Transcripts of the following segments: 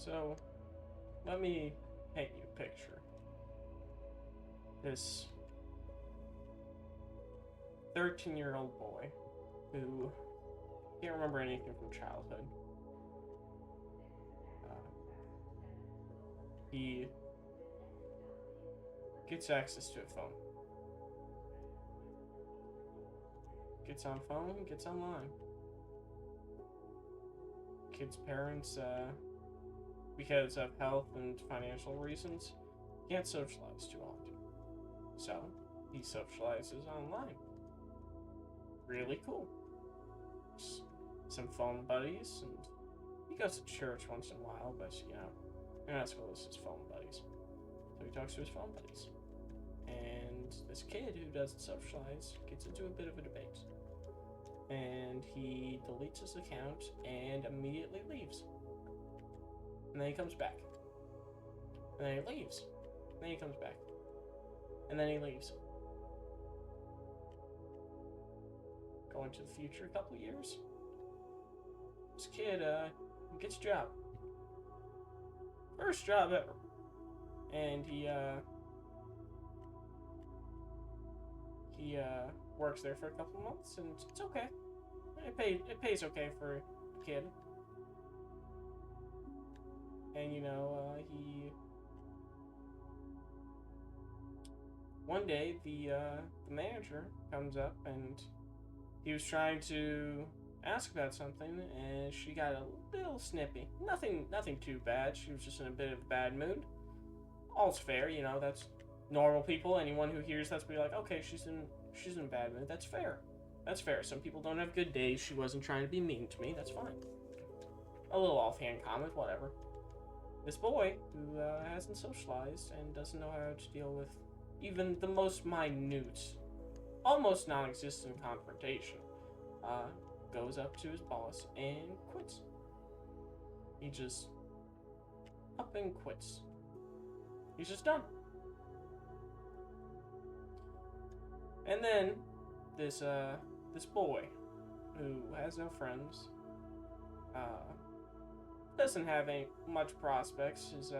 So, let me paint you a picture. This 13-year-old boy who can't remember anything from childhood. He gets access to a phone. Gets on phone, gets online. Kid's parents, because of health and financial reasons, can't socialize too often. So, he socializes online. Really cool. Some phone buddies, and he goes to church once in a while, but, you're not supposed to his phone buddies. So he talks to his phone buddies. And this kid who doesn't socialize gets into a bit of a debate. And he deletes his account and immediately leaves. And then he comes back. And then he leaves. And then he comes back. And then he leaves. Going to the future, a couple years. This kid gets a job. First job ever. And he works there for a couple months, and it's okay. It pays okay for a kid. And he one day the manager comes up, and he was trying to ask about something, and she got a little snippy. Nothing too bad. She was just in a bit of a bad mood. All's fair, that's normal people. Anyone who hears that's be like, okay, she's in a bad mood. That's fair. That's fair. Some people don't have good days. She wasn't trying to be mean to me. That's fine. A little offhand comment, whatever. This boy, who hasn't socialized and doesn't know how to deal with even the most minute, almost non-existent confrontation, goes up to his boss and quits. He just up and quits. He's just done. And then this boy who has no friends, doesn't have any much prospects. His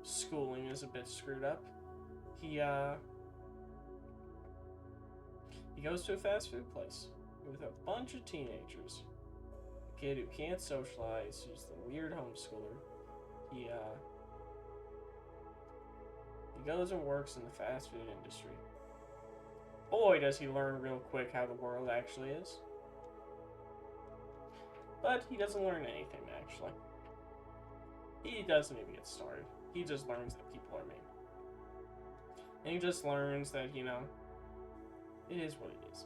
schooling is a bit screwed up. He goes to a fast food place with a bunch of teenagers. A kid who can't socialize, who's the weird homeschooler. He goes and works in the fast food industry. Boy, does he learn real quick how the world actually is. But he doesn't learn anything, actually. He doesn't even get started. He just learns that people are mean. And he just learns that, it is what it is.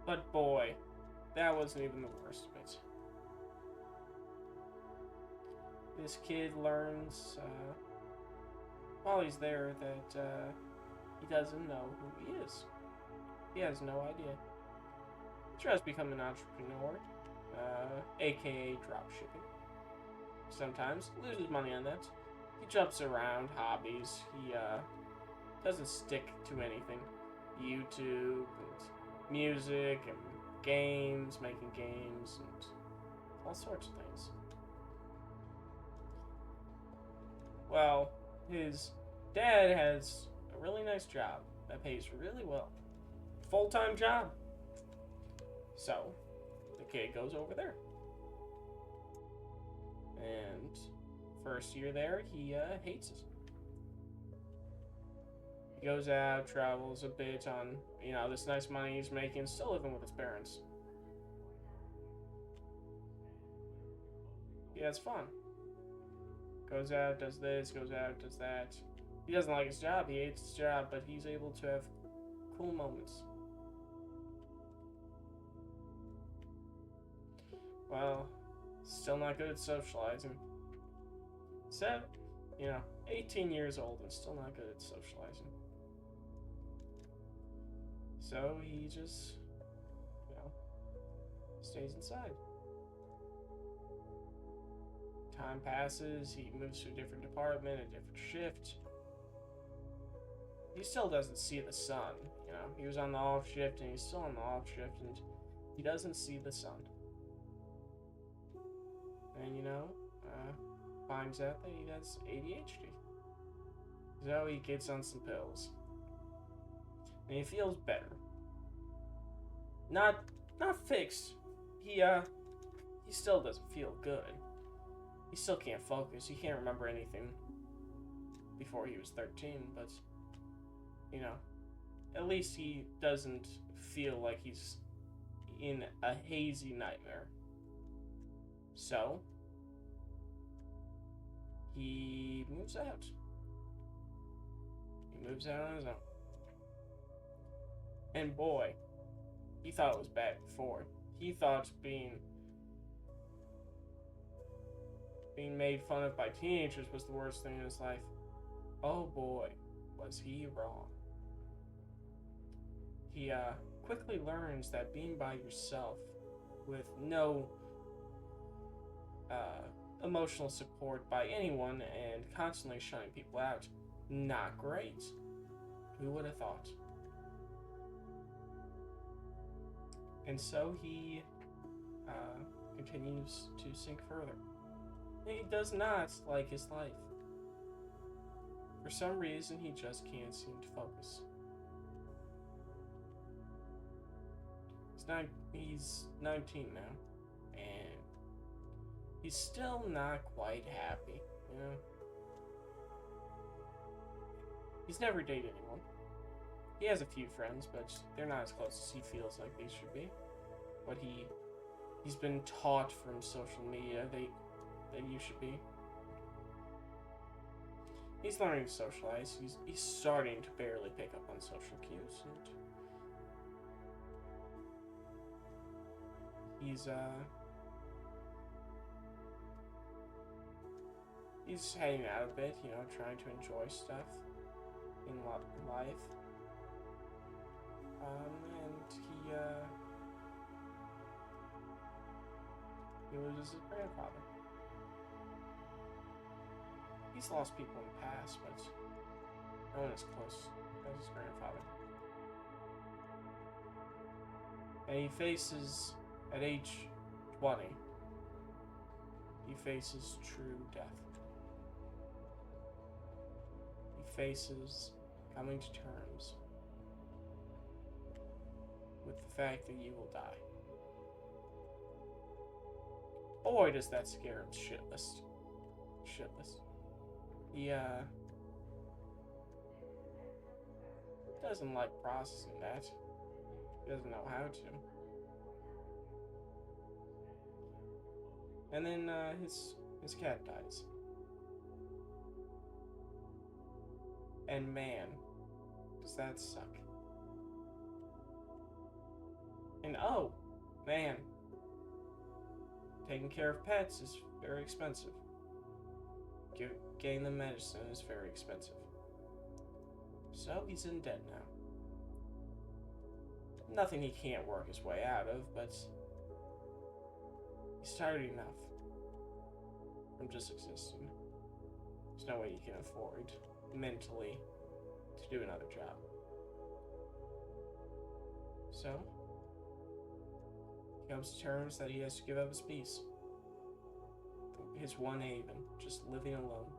But boy, that wasn't even the worst of it. This kid learns, while he's there, that he doesn't know who he is. He has no idea. He tries to become an entrepreneur, aka dropshipping. Sometimes loses money on that. He jumps around hobbies. He doesn't stick to anything. YouTube and music and games, making games and all sorts of things. Well, his dad has a really nice job that pays really well. Full-time job. So, the kid goes over there. And first year there, he hates it. He goes out, travels a bit on, this nice money he's making, still living with his parents. He has fun. Goes out, does this, goes out, does that. He doesn't like his job, he hates his job, but he's able to have cool moments. Well, still not good at socializing. 18 years old and still not good at socializing. So he just, stays inside. Time passes, he moves to a different department, a different shift. He still doesn't see the sun, He was on the off shift and he's still on the off shift and he doesn't see the sun. and finds out that he has ADHD. So he gets on some pills, and he feels better. Not fixed. He still doesn't feel good. He still can't focus. He can't remember anything before he was 13, but at least he doesn't feel like he's in a hazy nightmare. So he moves out. He moves out on his own. And boy, he thought it was bad before. He thought being made fun of by teenagers was the worst thing in his life. Oh boy, was he wrong. He quickly learns that being by yourself with no emotional support by anyone and constantly shutting people out, not great. Who would have thought? And so he continues to sink further. He does not like his life. For some reason, he just can't seem to focus. He's 19 now, and he's still not quite happy, He's never dated anyone. He has a few friends, but they're not as close as he feels like they should be. What he's been taught from social media that you should be. He's learning to socialize. He's starting to barely pick up on social cues, and he's hanging out a bit, trying to enjoy stuff in life. And he loses his grandfather. He's lost people in the past, but no one as close as his grandfather. And he faces, at age 20, he faces true death. He faces coming to terms with the fact that you will die. Boy, does that scare him shitless. Shitless. He, doesn't like processing that. He doesn't know how to. And then, his cat dies. And man, does that suck. And oh, man, taking care of pets is very expensive. Getting them medicine is very expensive. So he's in debt now. Nothing he can't work his way out of, but he's tired enough from just existing. There's no way he can afford mentally to do another job. So he comes to terms that he has to give up his peace. His one haven, just living alone.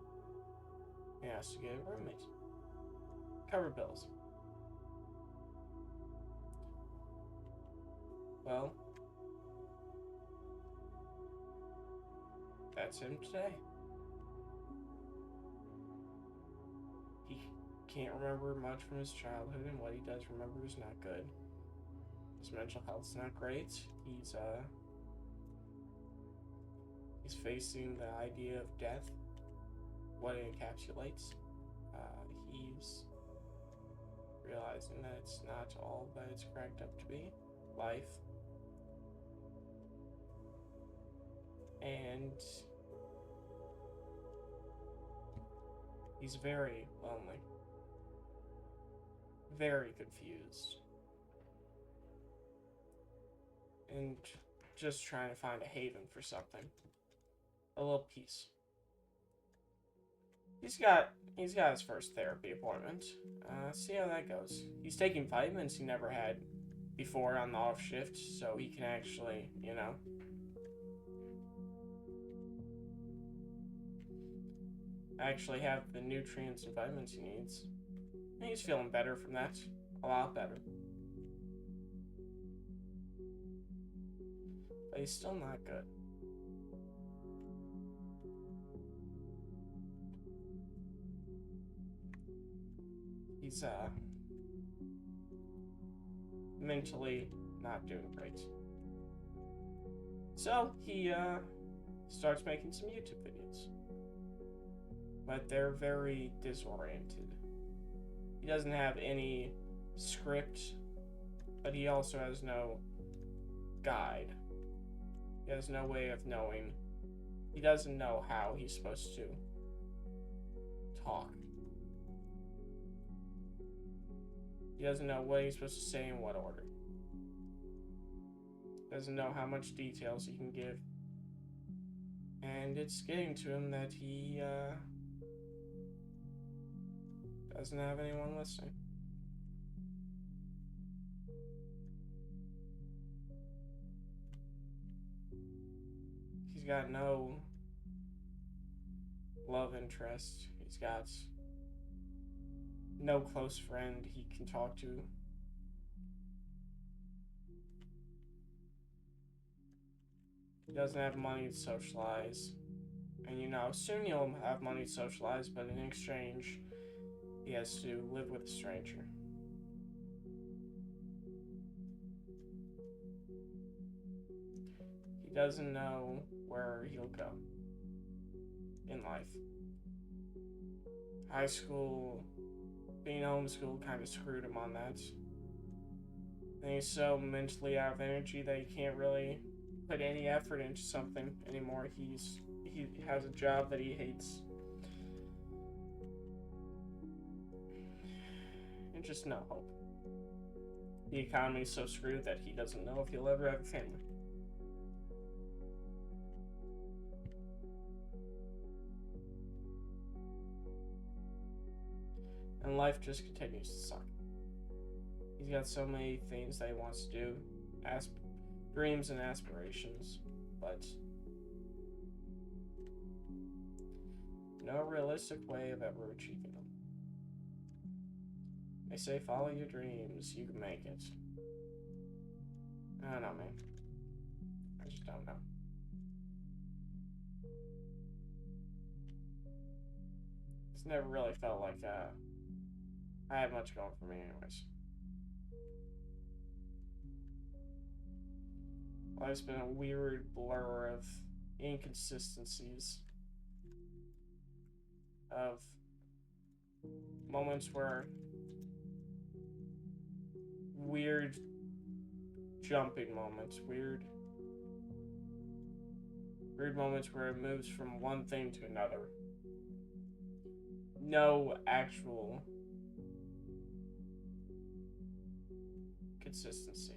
He has to get a roommate. Cover bills. Well, that's him today. He can't remember much from his childhood, and what he does remember is not good. His mental health's not great. He's facing the idea of death, what it encapsulates. He's realizing that it's not all that it's cracked up to be. Life. And he's very lonely. Very confused. And just trying to find a haven for something. A little peace. He's got his first therapy appointment. See how that goes. He's taking vitamins he never had before on the off shift, so he can actually, actually have the nutrients and vitamins he needs. And he's feeling better from that. A lot better. But he's still not good. He's mentally not doing great. So he starts making some YouTube videos. But they're very disoriented. He doesn't have any script, but he also has no guide. He has no way of knowing. He doesn't know how he's supposed to talk. He doesn't know what he's supposed to say in what order. Doesn't know how much details he can give. And it's getting to him that he doesn't have anyone listening. He's got no love interest. He's got no close friend he can talk to. He doesn't have money to socialize. And soon he'll have money to socialize, but in exchange, he has to live with a stranger. He doesn't know where he'll go in life. High school, being homeschooled kind of screwed him on that. And he's so mentally out of energy that he can't really put any effort into something anymore. He has a job that he hates. And just no hope. The economy is so screwed that he doesn't know if he'll ever have a family. And life just continues to suck. He's got so many things that he wants to do, dreams and aspirations, but no realistic way of ever achieving them. They say follow your dreams, you can make it. I don't know, man. I just don't know. It's never really felt like I had much going for me anyways. Life's been a weird blur of inconsistencies, of moments where weird jumping moments, weird moments where it moves from one thing to another. No actual consistency.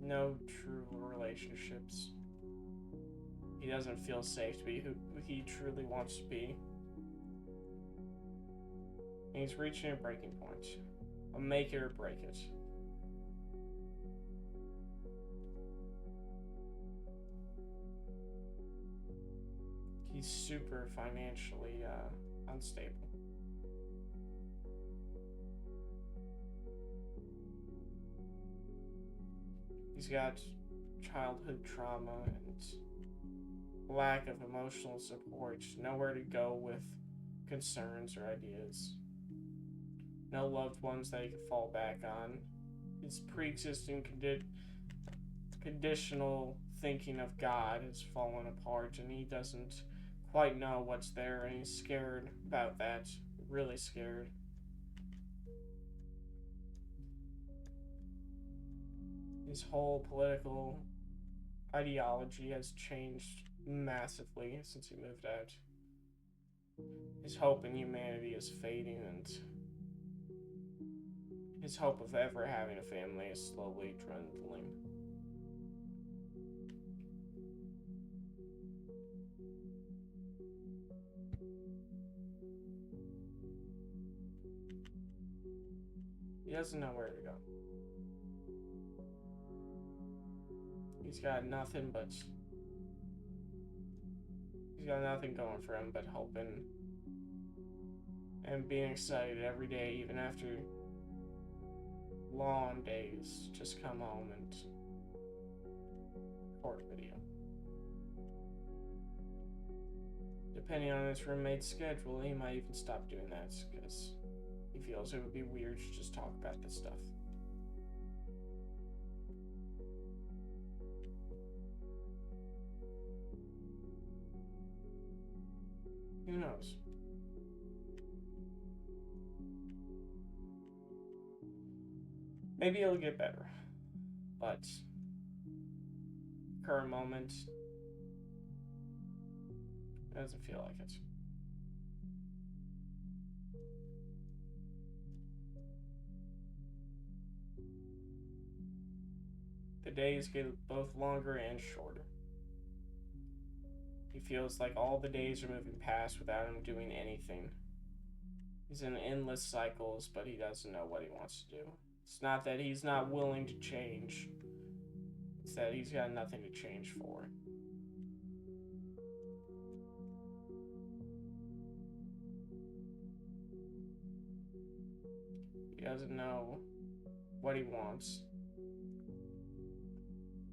No true relationships. He doesn't feel safe to be who he truly wants to be. And he's reaching a breaking point. A make it or break it. He's super financially unstable. He's got childhood trauma and lack of emotional support, nowhere to go with concerns or ideas, no loved ones that he could fall back on. His pre-existing conditional thinking of God has fallen apart, and he doesn't quite know what's there, and he's scared about that, really scared. His whole political ideology has changed massively since he moved out. His hope in humanity is fading, and his hope of ever having a family is slowly dwindling. He doesn't know where to go. He's got nothing but he's got nothing going for him but hoping and being excited every day, even after long days. Just come home and record a video. Depending on his roommate's schedule, he might even stop doing that because he feels it would be weird to just talk about this stuff. Who knows? Maybe it'll get better, but current moment, it doesn't feel like it. The days get both longer and shorter. He feels like all the days are moving past without him doing anything. He's in endless cycles, but he doesn't know what he wants to do. It's not that he's not willing to change. It's that he's got nothing to change for. He doesn't know what he wants.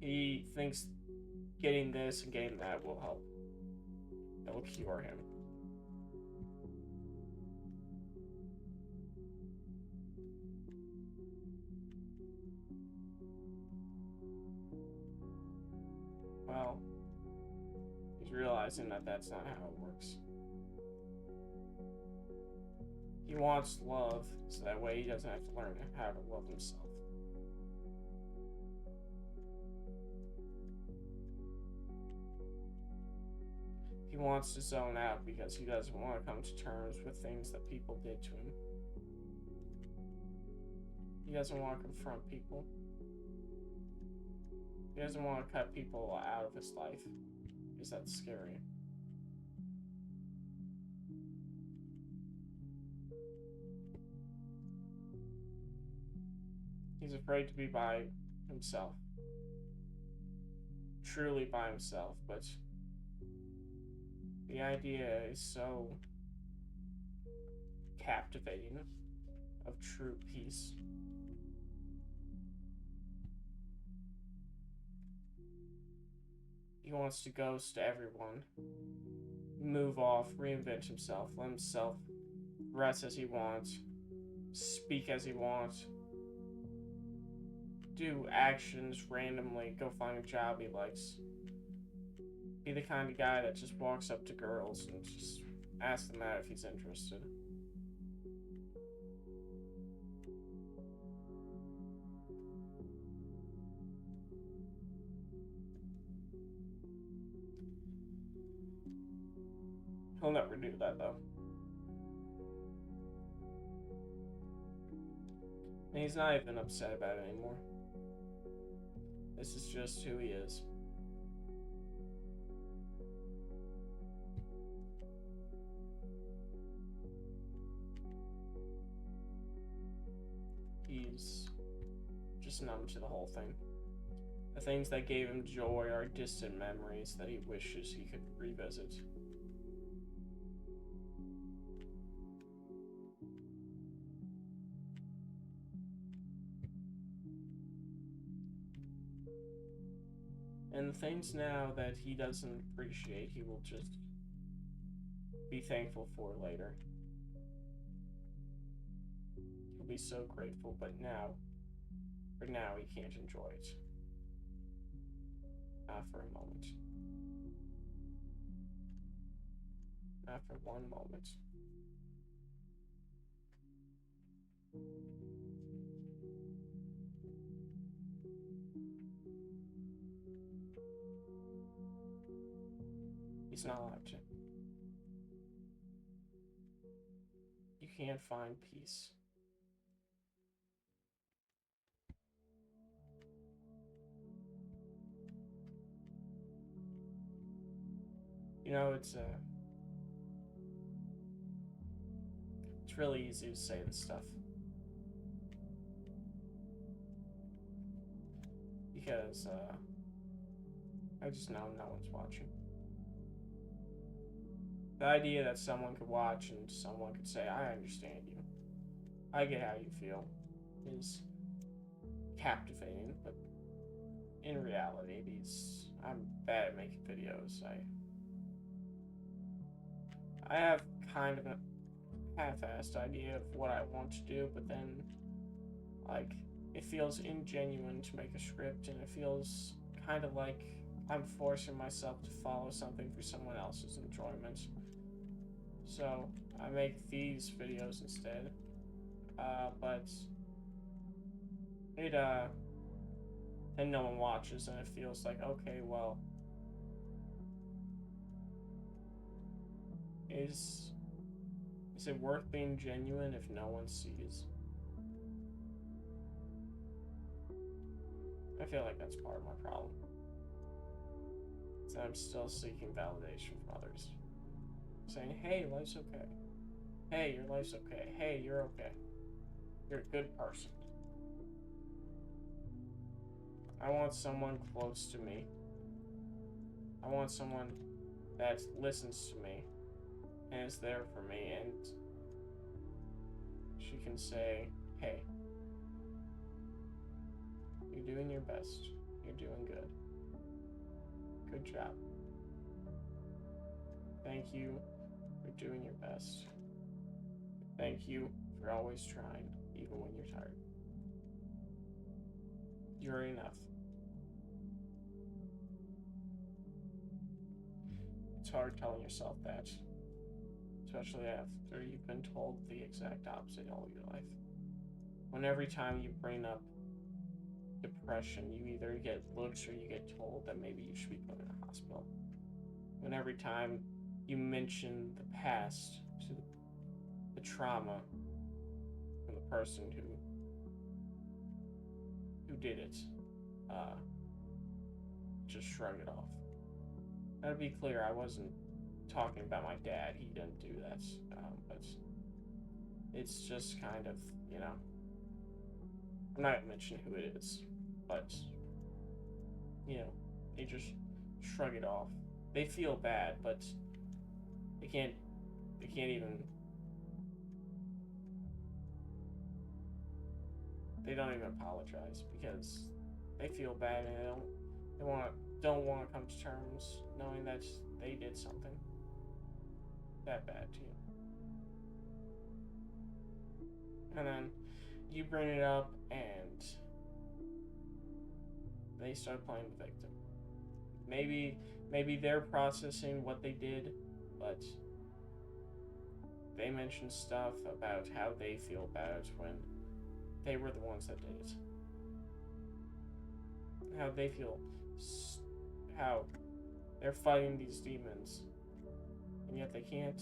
He thinks getting this and getting that will help. That will cure him. Well, he's realizing that that's not how it works. He wants love, so that way he doesn't have to learn how to love himself. He wants to zone out because he doesn't want to come to terms with things that people did to him. He doesn't want to confront people. He doesn't want to cut people out of his life because that's scary. He's afraid to be by himself. Truly by himself, but the idea is so captivating of true peace. He wants to ghost everyone, move off, reinvent himself, let himself rest as he wants, speak as he wants, do actions randomly, go find a job he likes. Be the kind of guy that just walks up to girls and just asks them out if he's interested. He'll never do that though. And he's not even upset about it anymore. This is just who he is. He's just numb to the whole thing. The things that gave him joy are distant memories that he wishes he could revisit. And the things now that he doesn't appreciate, he will just be thankful for later. He'll be so grateful, but for now, he can't enjoy it. Not for a moment. Not for one moment. He's not allowed to. You can't find peace. You know, it's really easy to say this stuff. Because, I just know no one's watching. The idea that someone could watch and someone could say, I understand you, I get how you feel, is captivating, but in reality, I'm bad at making videos. I have kind of a half-assed idea of what I want to do, but then, like, it feels ingenuine to make a script, and it feels kind of like I'm forcing myself to follow something for someone else's enjoyment. So, I make these videos instead. But it, then no one watches, and it feels like, okay, well, is it worth being genuine if no one sees? I feel like that's part of my problem. Is that I'm still seeking validation from others. Saying, hey, life's okay. Hey, your life's okay. Hey, you're okay. You're a good person. I want someone close to me. I want someone that listens to me and is there for me, and she can say, hey, you're doing your best. You're doing good. Good job. Thank you for doing your best. Thank you for always trying, even when you're tired. You're enough. It's hard telling yourself that, especially after you've been told the exact opposite all your life. When every time you bring up depression, you either get looks or you get told that maybe you should be put in a hospital. When every time you mention the past to the trauma from the person who did it, just shrug it off. Now, to be clear, I wasn't talking about my dad. He didn't do that. But it's just kind of, I'm not going to mention who it is, but, they just shrug it off. They feel bad, but they can't they don't even apologize because they feel bad and don't want to come to terms knowing that they did something that bad to you. And then you bring it up and they start playing the victim. Maybe they're processing what they did, but they mention stuff about how they feel about it when they were the ones that did it. How they feel, how they're fighting these demons, and yet they can't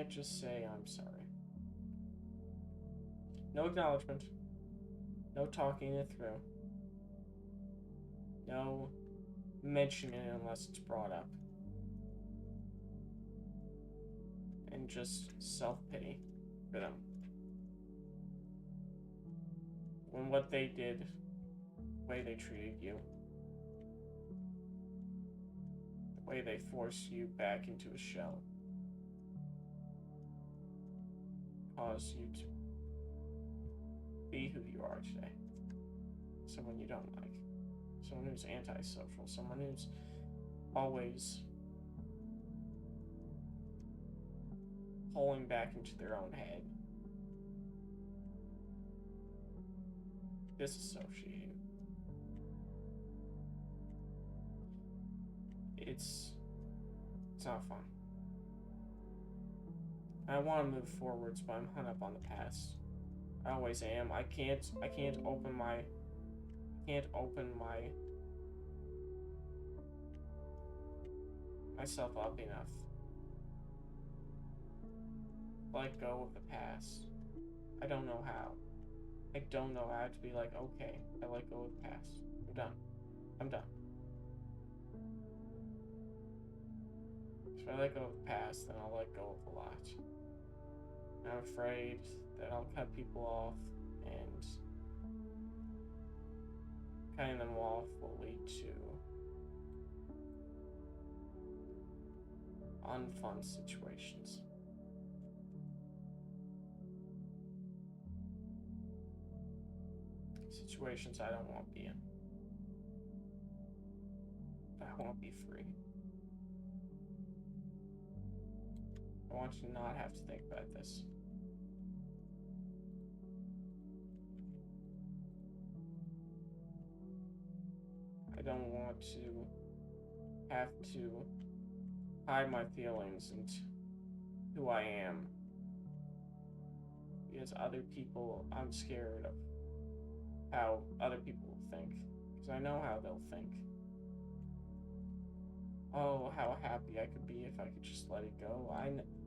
just say, I'm sorry. No acknowledgement, no talking it through, no mentioning it unless it's brought up, and just self-pity for them. When what they did, the way they treated you, the way they forced you back into a shell, caused you to be who you are today. Someone you don't like. Someone who's antisocial. Someone who's always pulling back into their own head. Disassociating. It's not fun. I want to move forwards, but I'm hung up on the past. I always am. I can't open myself up enough. Let go of the past. I don't know how. I don't know how to be like, okay, I let go of the past. I'm done. I'm done. If I let go of the past, then I'll let go of a lot. I'm afraid that I'll cut people off and cutting them off will lead to unfun situations. Situations I don't want to be in. I want to be free. I want to not have to think about this. I don't want to have to hide my feelings and who I am. Because other people, I'm scared of how other people will think. Because I know how they'll think. Oh, how happy I could be if I could just let it go.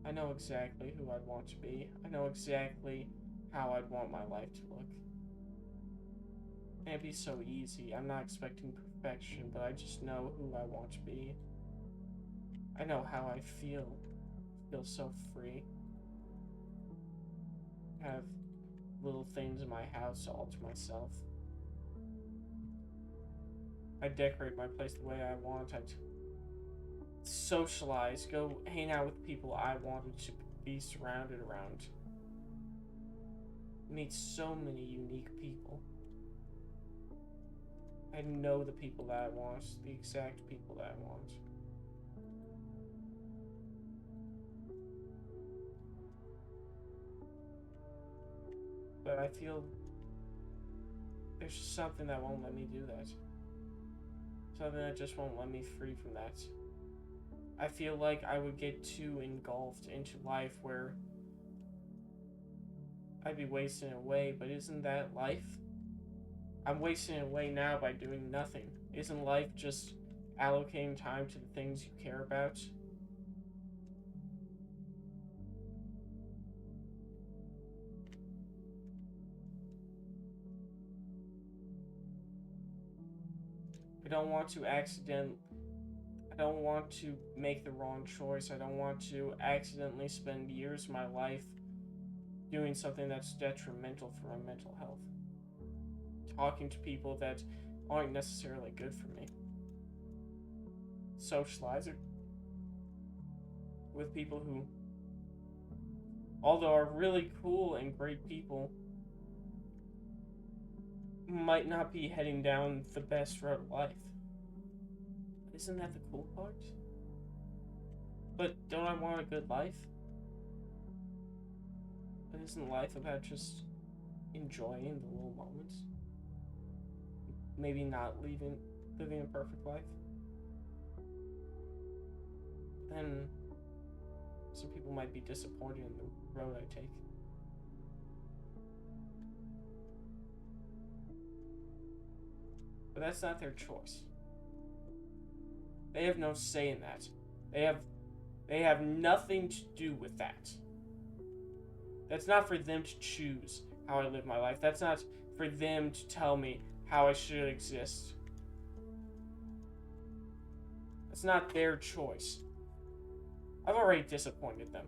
I know exactly who I'd want to be. I know exactly how I'd want my life to look. And it'd be so easy. I'm not expecting perfection, but I just know who I want to be. I know how I feel. I feel so free. I have little things in my house all to myself. I decorate my place the way I want. I'd socialize, go hang out with people I wanted to be surrounded around. Meet so many unique people. I know the people that I want, the exact people that I want. But I feel there's just something that won't let me do that. Something that just won't let me free from that. I feel like I would get too engulfed into life where I'd be wasting away, but isn't that life? I'm wasting away now by doing nothing. Isn't life just allocating time to the things you care about? I don't want to make the wrong choice. I don't want to accidentally spend years of my life doing something that's detrimental for my mental health. Talking to people that aren't necessarily good for me. Socializing with people who, although are really cool and great people, might not be heading down the best road of life. Isn't that the cool part? But don't I want a good life? But isn't life about just enjoying the little moments? Maybe not living a perfect life? Then some people might be disappointed in the road I take. But that's not their choice. They have no say in that. They have nothing to do with that. That's not for them to choose how I live my life. That's not for them to tell me how I should exist. That's not their choice. I've already disappointed them.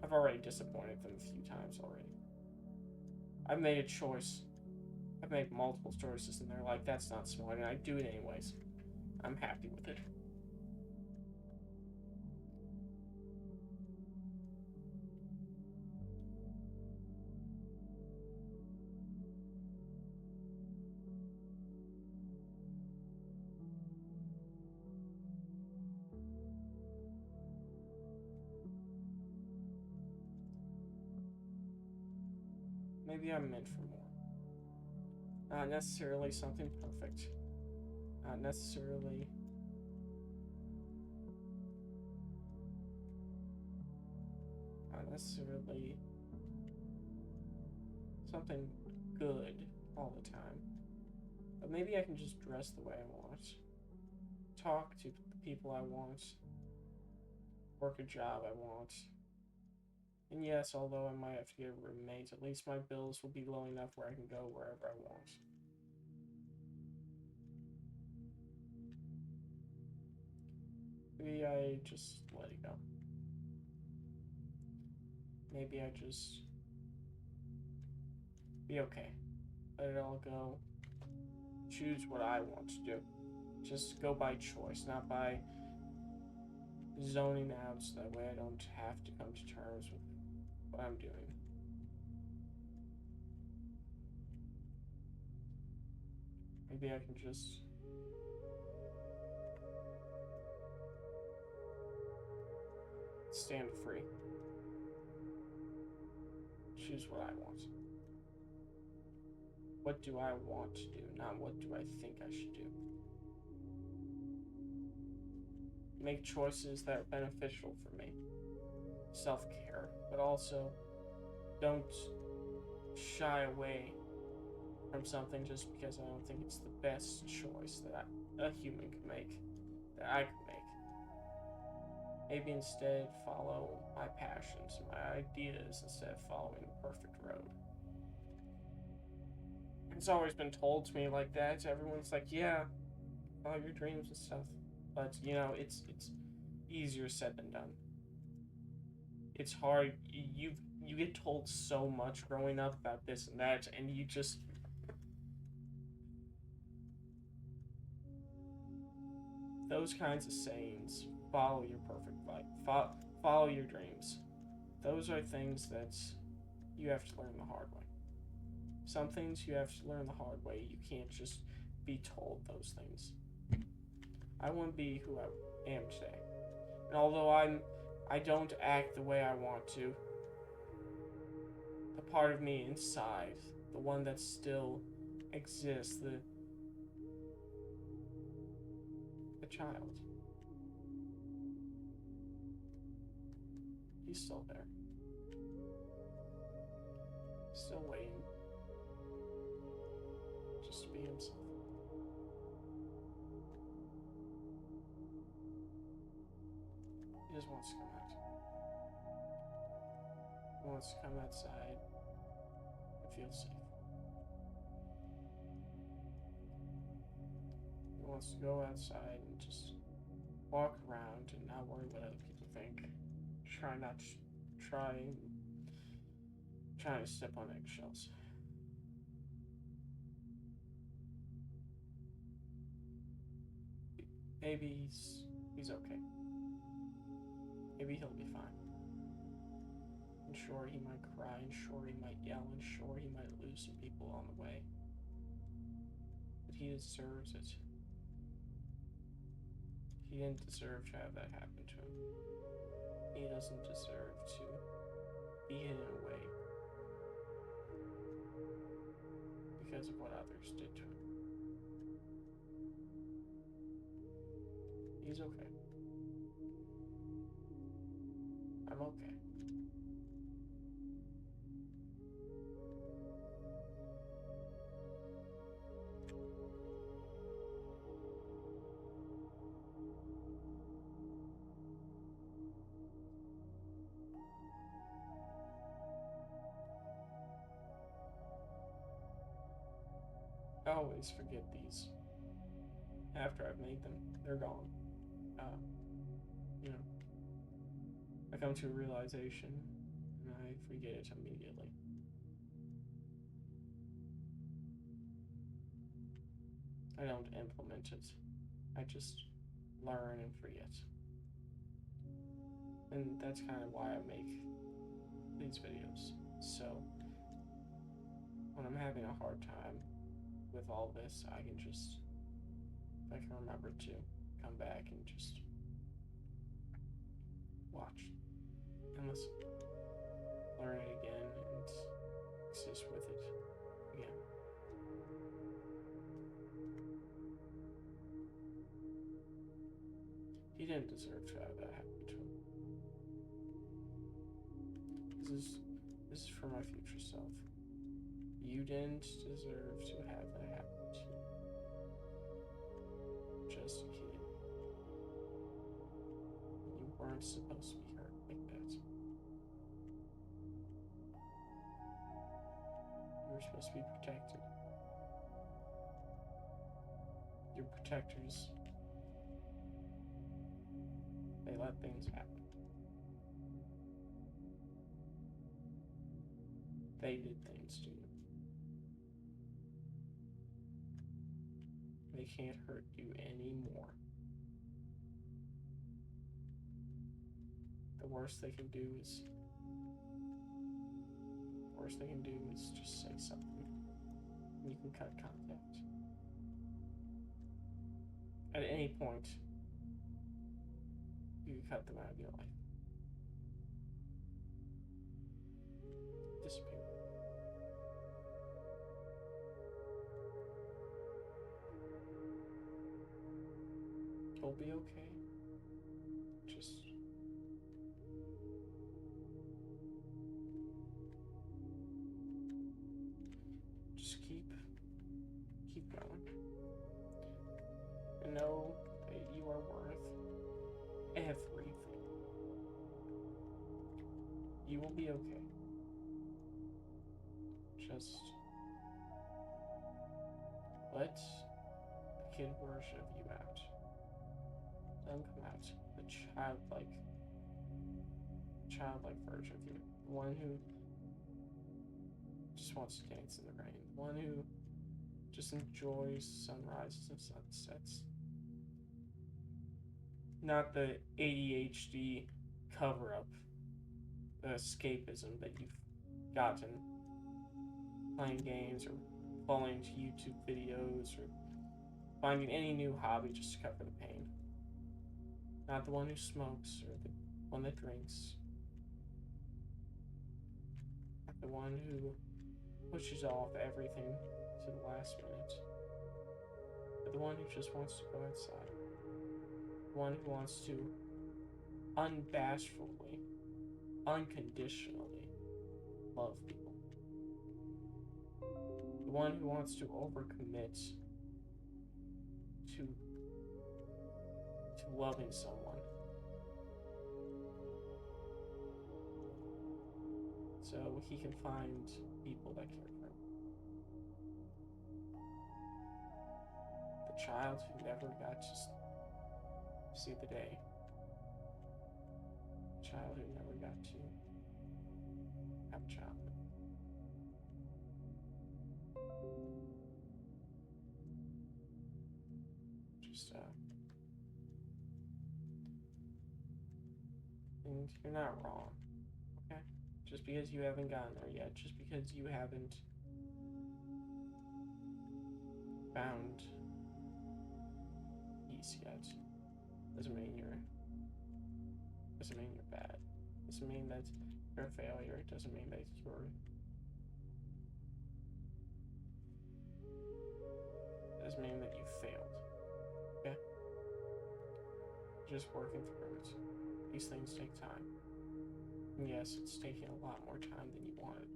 I've already disappointed them a few times already. I've made a choice. I've made multiple choices and they're like, that's not smart, and I do it anyways. I'm happy with it. Maybe I'm meant for more. Not necessarily something perfect. Not necessarily something good all the time. But maybe I can just dress the way I want. Talk to the people I want. Work a job I want. And yes, although I might have to get a roommate, at least my bills will be low enough where I can go wherever I want. Maybe I just let it go. Maybe I just be okay. Let it all go. choose what I want to do. Just go by choice, not by zoning out, so that way I don't have to come to terms with what I'm doing. Maybe I can just stand free. Choose what I want. What do I want to do, not what do I think I should do. Make choices that are beneficial for me. Self-care, but also don't shy away from something just because I don't think it's the best choice that a human could make, that I could make. Maybe instead follow my passions and my ideas instead of following the perfect road. It's always been told to me like that. Everyone's like, yeah, follow your dreams and stuff. But, you know, it's easier said than done. It's hard. You get told so much growing up about this and that, and you just... Those kinds of sayings, follow your perfect life, follow your dreams. Those are things that you have to learn the hard way. Some things you have to learn the hard way. You can't just be told those things. I want to be who I am today. And although I don't act the way I want to, the part of me inside, the one that still exists, the child, he's still there. Still waiting. Just to be himself. He just wants to come out. He wants to come outside and feel safe. He wants to go outside and just walk around and not worry what other people think. Trying to step on eggshells. Maybe he's okay. Maybe he'll be fine. And sure, he might cry, and sure, he might yell, and sure, he might lose some people on the way. But he deserves it. He didn't deserve to have that happen to him. He doesn't deserve to be hidden away because of what others did to him. He's okay. I'm okay. I always forget these. After I've made them, they're gone. You know, I come to a realization and I forget it immediately. I don't implement it. I just learn and forget. And that's kind of why I make these videos. So, when I'm having a hard time with all this, I can just, if I can remember to come back and just watch and listen, learn it again, and exist with it again. He didn't deserve to have that happen to him. This is for my future self. You didn't deserve to have that happen to you. Just a kid. You weren't supposed to be hurt like that. You were supposed to be protected. Your protectors, they let things happen. They did things to you. they can't hurt you anymore. The worst they can do is just say something. You can cut contact. At any point, you can cut them out of your life. Disappear. You'll be okay. Just keep going. And know that you are worth everything. You will be okay. Just let the kid version of you out. Let him come out. The childlike version of you. The one who just wants to dance in the rain. The one who just enjoys sunrises and sunsets. Not the ADHD cover-up, the escapism that you've gotten playing games or falling into YouTube videos or finding any new hobby just to cover the pain. Not the one who smokes or the one that drinks. Not the one who pushes off everything to the last minute. But the one who just wants to go outside. The one who wants to unbashfully, unconditionally love people. The one who wants to overcommit to loving someone. So he can find people that care for him. The child who never got to see the day. The child who never got to have a childhood. Just, and you're not wrong, okay? Just because you haven't gotten there yet, just because you haven't found peace yet, doesn't mean you're bad. Doesn't mean that you're a failure. It doesn't mean that doesn't mean that you failed. Okay? Just working through it. These things take time. And yes, it's taking a lot more time than you wanted.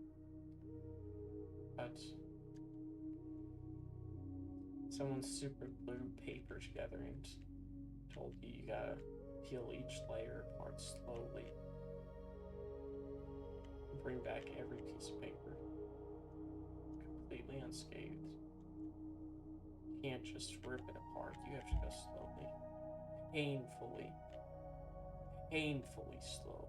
But someone super glued paper together and told you you gotta peel each layer apart slowly and bring back every piece of paper completely unscathed. You can't just rip it apart. You have to go slowly, painfully slow.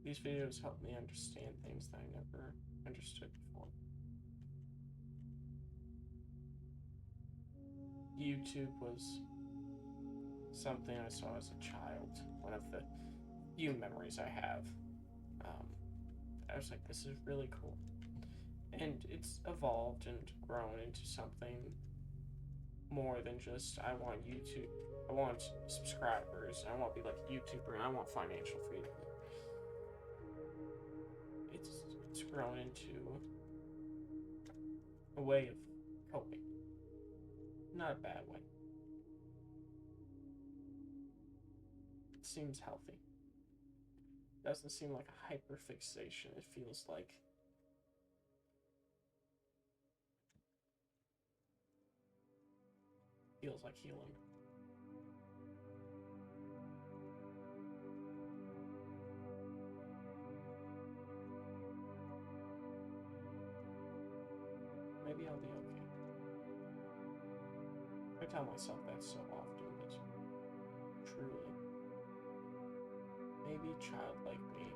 These videos help me understand things that I never understood before. YouTube was something I saw as a child. One of the few memories I have. I was like, this is really cool. And it's evolved and grown into something more than just, I want subscribers, I want to be like a YouTuber, and I want financial freedom. It's grown into a way of coping. Not a bad way. It seems healthy. It doesn't seem like a hyperfixation. It feels like healing. Maybe I'll be okay. I tell myself that so often, but truly, maybe childlike me